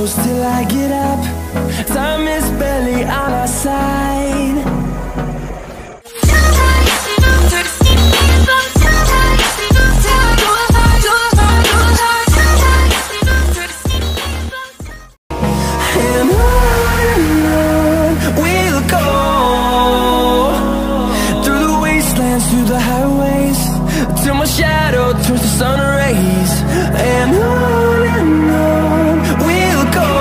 close till I get up. Time is barely on our side. And on we'll go, through the wastelands, through the highways, till my shadow turns to sun rays. And on we'll go,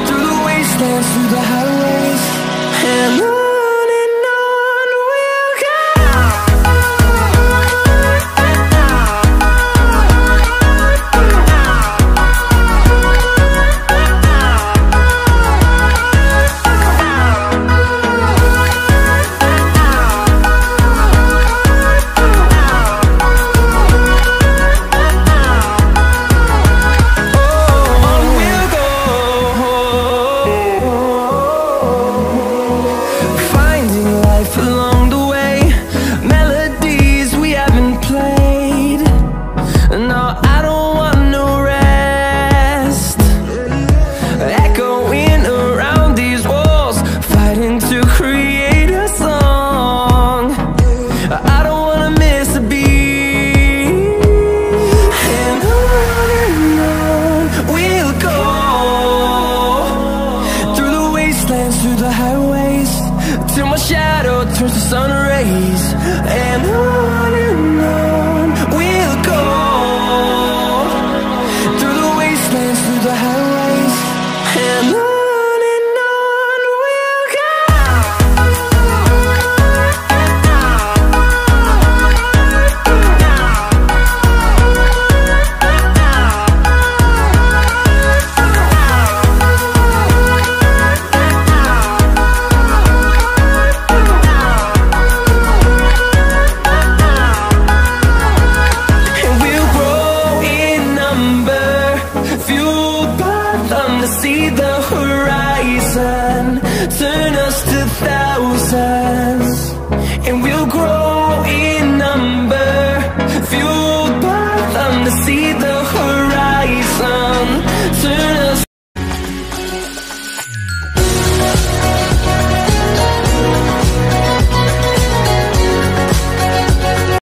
through the wastelands, through the highways, and on we'll go. Through the highways, till my shadow turns to sun rays. And on we'll go, through the wastelands, through the highways, and on we'll go. See the horizon.